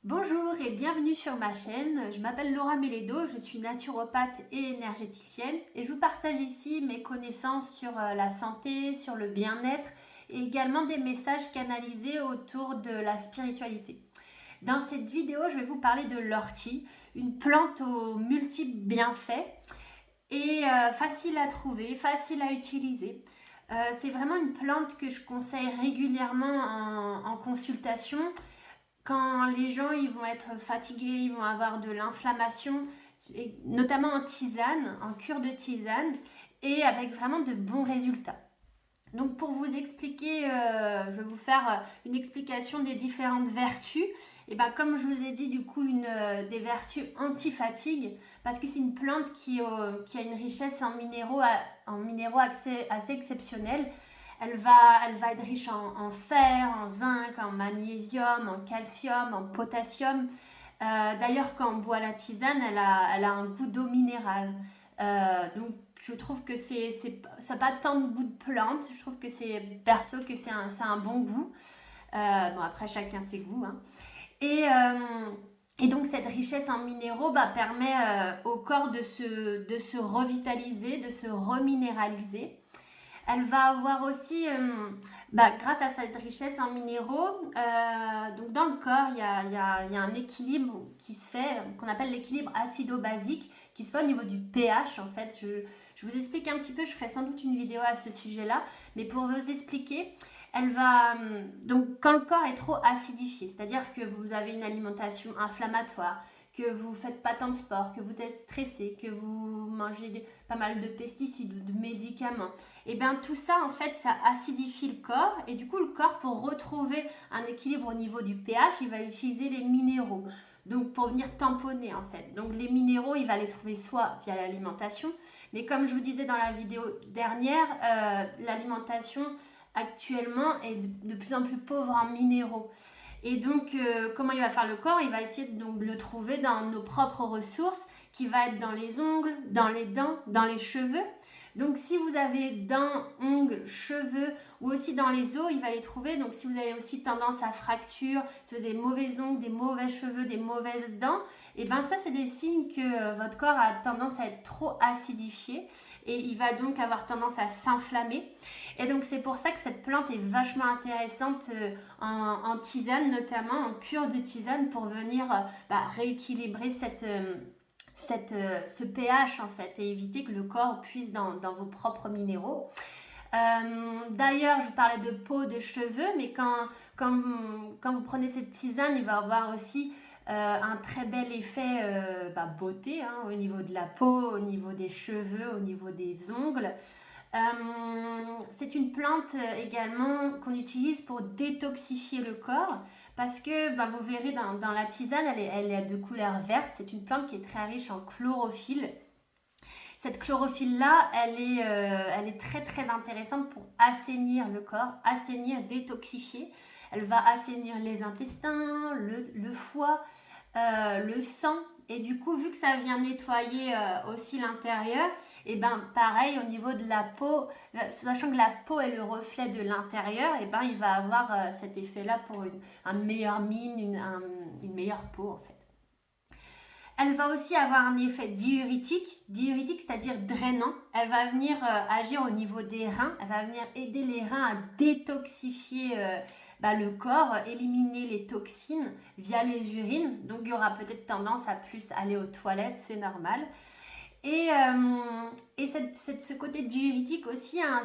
Bonjour et bienvenue sur ma chaîne. Je m'appelle Laura Mélédo, je suis naturopathe et énergéticienne et je vous partage ici mes connaissances sur la santé, sur le bien-être et également des messages canalisés autour de la spiritualité. Dans cette vidéo, je vais vous parler de l'ortie, une plante aux multiples bienfaits et facile à trouver, facile à utiliser. C'est vraiment une plante que je conseille régulièrement en consultation quand les gens ils vont être fatigués, ils vont avoir de l'inflammation, notamment en tisane, en cure de tisane, et avec vraiment de bons résultats. Donc pour vous expliquer, je vais vous faire une explication des différentes vertus. Et ben comme je vous ai dit, du coup, des vertus anti-fatigue, parce que c'est une plante qui a une richesse en minéraux assez exceptionnelle. Elle va être riche en fer, en zinc, en magnésium, en calcium, en potassium. D'ailleurs, quand on boit la tisane, elle a un goût d'eau minérale. Donc, je trouve que ça n'a pas tant de goût de plante. Je trouve que c'est perso que c'est un bon goût. Bon, après, chacun ses goûts, hein. Et, euh, et donc, cette richesse en minéraux permet au corps de se revitaliser, de se reminéraliser. Elle va avoir aussi, grâce à cette richesse en minéraux, donc dans le corps, il y a un équilibre qui se fait, qu'on appelle l'équilibre acido-basique, qui se fait au niveau du pH en fait. Je vous explique un petit peu, je ferai sans doute une vidéo à ce sujet-là, mais pour vous expliquer, donc quand le corps est trop acidifié, c'est-à-dire que vous avez une alimentation inflammatoire, que vous faites pas tant de sport, que vous êtes stressé, que vous mangez pas mal de pesticides ou de médicaments, et bien tout ça en fait ça acidifie le corps et du coup le corps pour retrouver un équilibre au niveau du pH il va utiliser les minéraux, donc pour venir tamponner en fait. Donc les minéraux il va les trouver soit via l'alimentation, mais comme je vous disais dans la vidéo dernière, l'alimentation actuellement est de plus en plus pauvre en minéraux. Et donc, comment il va faire le corps? Il va essayer donc, de le trouver dans nos propres ressources, qui va être dans les ongles, dans les dents, dans les cheveux. Donc, si vous avez dents, ongles, cheveux ou aussi dans les os, il va les trouver. Donc, si vous avez aussi tendance à fracture, si vous avez des mauvais ongles, des mauvais cheveux, des mauvaises dents, et bien ça, c'est des signes que votre corps a tendance à être trop acidifié et il va donc avoir tendance à s'inflammer. Et donc, c'est pour ça que cette plante est vachement intéressante en tisane, notamment en cure de tisane pour venir rééquilibrer ce pH en fait et éviter que le corps puise dans vos propres minéraux. D'ailleurs, je vous parlais de peau, de cheveux, mais quand vous prenez cette tisane, il va avoir aussi un très bel effet beauté, hein, au niveau de la peau, au niveau des cheveux, au niveau des ongles. C'est une plante également qu'on utilise pour détoxifier le corps parce que vous verrez dans la tisane, elle est de couleur verte. C'est une plante qui est très riche en chlorophylle. Cette chlorophylle-là, elle est très très intéressante pour assainir le corps, assainir, détoxifier. Elle va assainir les intestins, le foie, le sang. Et du coup, vu que ça vient nettoyer aussi l'intérieur, et ben pareil au niveau de la peau, sachant que la peau est le reflet de l'intérieur, et ben il va avoir cet effet-là pour une meilleure mine, une meilleure peau en fait. Elle va aussi avoir un effet diurétique c'est-à-dire drainant. Elle va venir agir au niveau des reins, elle va venir aider les reins à détoxifier le corps, éliminer les toxines via les urines. Donc il y aura peut-être tendance à plus aller aux toilettes, c'est normal. Et, ce côté diurétique aussi a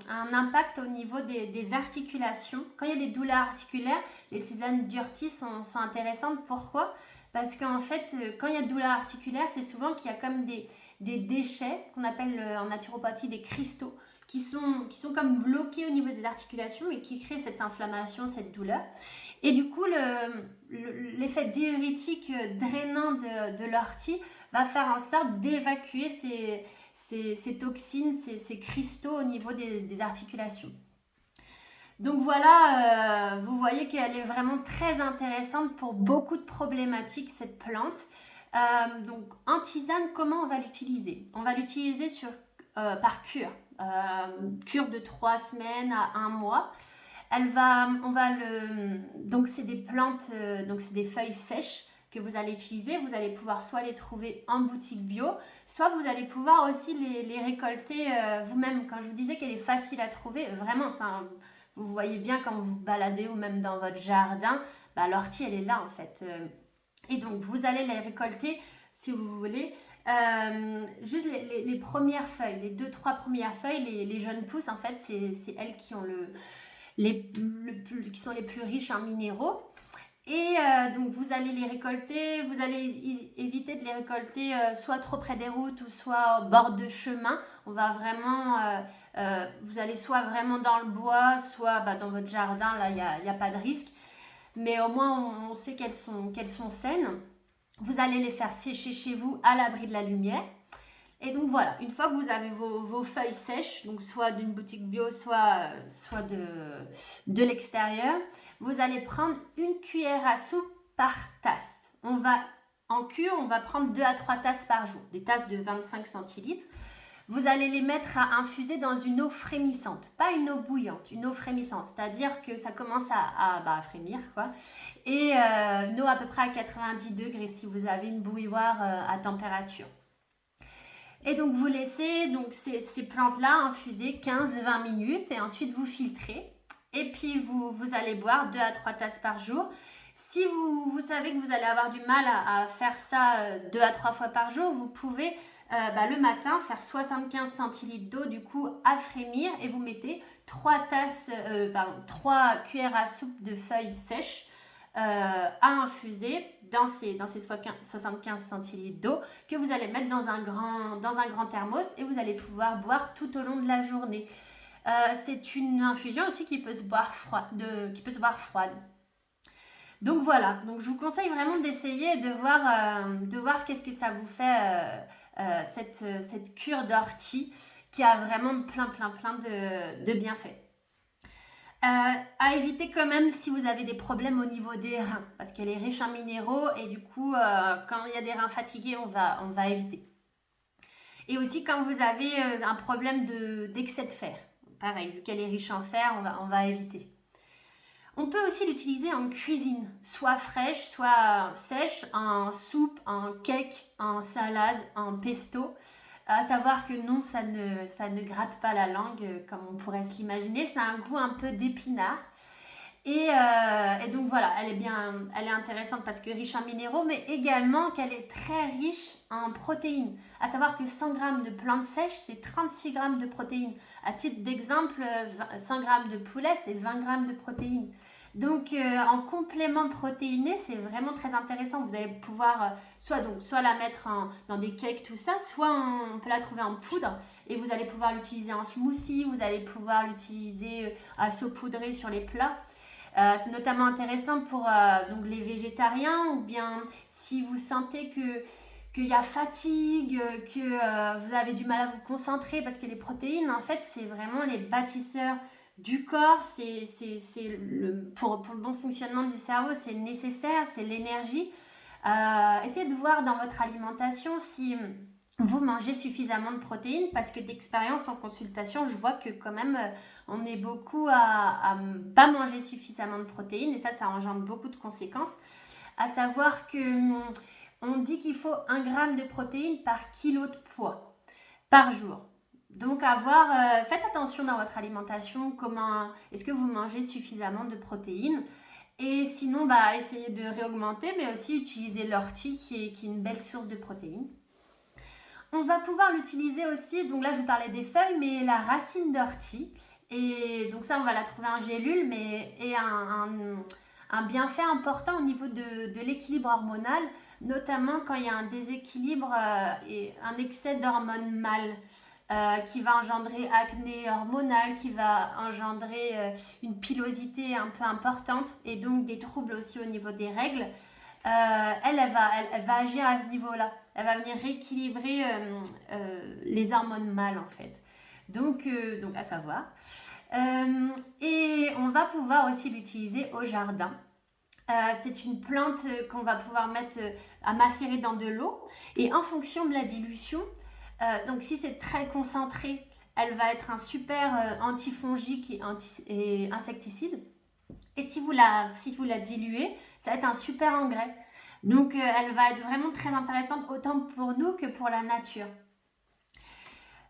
un impact au niveau des articulations. Quand il y a des douleurs articulaires, les tisanes d'urtie sont intéressantes. Pourquoi? Parce qu'en fait, quand il y a de douleurs articulaires, c'est souvent qu'il y a comme des déchets qu'on appelle en naturopathie des cristaux qui sont comme bloqués au niveau des articulations et qui créent cette inflammation, cette douleur. Et du coup, l'effet diurétique drainant de l'ortie va faire en sorte d'évacuer ces toxines, ces cristaux au niveau des articulations. Donc voilà, vous voyez qu'elle est vraiment très intéressante pour beaucoup de problématiques, cette plante. Donc en tisane, comment on va l'utiliser? On va l'utiliser par cure, cure de 3 semaines à 1 mois. Donc c'est des plantes, donc c'est des feuilles sèches que vous allez utiliser. Vous allez pouvoir soit les trouver en boutique bio, soit vous allez pouvoir aussi les récolter vous-même. Quand je vous disais qu'elle est facile à trouver, vraiment, enfin, vous voyez bien quand vous vous baladez ou même dans votre jardin, bah, l'ortie elle est là en fait. Et donc vous allez les récolter si vous voulez. Juste les premières feuilles, les 2-3 premières feuilles, les jeunes pousses en fait, c'est elles qui ont qui sont les plus riches en minéraux. Et donc vous allez les récolter, vous allez éviter de les récolter soit trop près des routes ou soit au bord de chemin. On va vraiment, vous allez soit vraiment dans le bois, soit bah, dans votre jardin, là il y a pas de risque. Mais au moins on sait qu'elles sont saines. Vous allez les faire sécher chez vous à l'abri de la lumière. Et donc voilà, une fois que vous avez vos feuilles sèches, donc soit d'une boutique bio, soit de l'extérieur, vous allez prendre une cuillère à soupe par tasse. En cure, on va prendre 2 à 3 tasses par jour, des tasses de 25 centilitres. Vous allez les mettre à infuser dans une eau frémissante, pas une eau bouillante, une eau frémissante, c'est-à-dire que ça commence à frémir, quoi. Et une eau à peu près à 90 degrés si vous avez une bouilloire à température. Et donc vous laissez donc ces plantes-là infuser 15-20 minutes et ensuite vous filtrez. Et puis vous allez boire 2 à 3 tasses par jour. Si vous savez que vous allez avoir du mal à faire ça 2 à 3 fois par jour, vous pouvez le matin faire 75 centilitres d'eau du coup à frémir et vous mettez 3 cuillères à soupe de feuilles sèches à infuser dans ces 75 centilitres d'eau que vous allez mettre dans un grand thermos et vous allez pouvoir boire tout au long de la journée. C'est une infusion aussi qui peut se boire froide. Donc voilà, donc je vous conseille vraiment d'essayer et de voir qu'est-ce que ça vous fait cette cure d'ortie qui a vraiment plein de bienfaits. À éviter quand même si vous avez des problèmes au niveau des reins parce qu'elle est riche en minéraux et du coup quand il y a des reins fatigués on va éviter. Et aussi quand vous avez un problème d'excès de fer, pareil, vu qu'elle est riche en fer on va éviter. On peut aussi l'utiliser en cuisine, soit fraîche, soit sèche, en soupe, en cake, en salade, en pesto. À savoir que non, ça ne gratte pas la langue comme on pourrait se l'imaginer. Ça a un goût un peu d'épinard. Et donc voilà, elle est intéressante parce que riche en minéraux, mais également qu'elle est très riche en protéines. À savoir que 100 g de plantes sèches, c'est 36 g de protéines. À titre d'exemple, 100 g de poulet, c'est 20 g de protéines. Donc en complément protéiné, c'est vraiment très intéressant. Vous allez pouvoir soit la mettre dans des cakes, tout ça, soit on peut la trouver en poudre et vous allez pouvoir l'utiliser en smoothie, vous allez pouvoir l'utiliser à saupoudrer sur les plats. C'est notamment intéressant pour donc les végétariens ou bien si vous sentez qu'il y a fatigue, que vous avez du mal à vous concentrer parce que les protéines, en fait, c'est vraiment les bâtisseurs du corps, pour le bon fonctionnement du cerveau, c'est nécessaire, c'est l'énergie. Essayez de voir dans votre alimentation si vous mangez suffisamment de protéines parce que d'expérience en consultation, je vois que quand même on est beaucoup à ne pas manger suffisamment de protéines et ça engendre beaucoup de conséquences. À savoir que on dit qu'il faut 1 g de protéines par kilo de poids par jour. Donc faites attention dans votre alimentation, est-ce que vous mangez suffisamment de protéines et sinon essayez de réaugmenter mais aussi utiliser l'ortie qui est une belle source de protéines. On va pouvoir l'utiliser aussi, donc là je vous parlais des feuilles, mais la racine d'ortie. Et donc ça on va la trouver en gélule, mais et un bienfait important au niveau de l'équilibre hormonal, notamment quand il y a un déséquilibre et un excès d'hormones mâles qui va engendrer acné hormonal, qui va engendrer une pilosité un peu importante et donc des troubles aussi au niveau des règles. Elle va agir à ce niveau-là. Elle va venir rééquilibrer les hormones mâles en fait. Donc à savoir. Et on va pouvoir aussi l'utiliser au jardin. C'est une plante qu'on va pouvoir mettre à macérer dans de l'eau et en fonction de la dilution, donc si c'est très concentré, Elle va être un super antifongique et insecticide. Et si vous la diluez, ça va être un super engrais. Donc, elle va être vraiment très intéressante autant pour nous que pour la nature.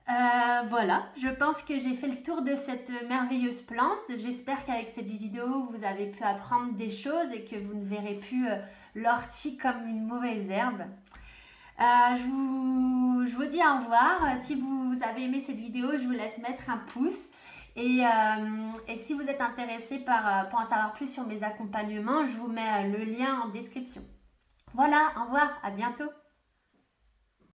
Voilà, je pense que j'ai fait le tour de cette merveilleuse plante. J'espère qu'avec cette vidéo, vous avez pu apprendre des choses et que vous ne verrez plus l'ortie comme une mauvaise herbe. Je vous dis au revoir. Si vous avez aimé cette vidéo, je vous laisse mettre un pouce. Et si vous êtes intéressé pour en savoir plus sur mes accompagnements, je vous mets le lien en description. Voilà, au revoir, à bientôt.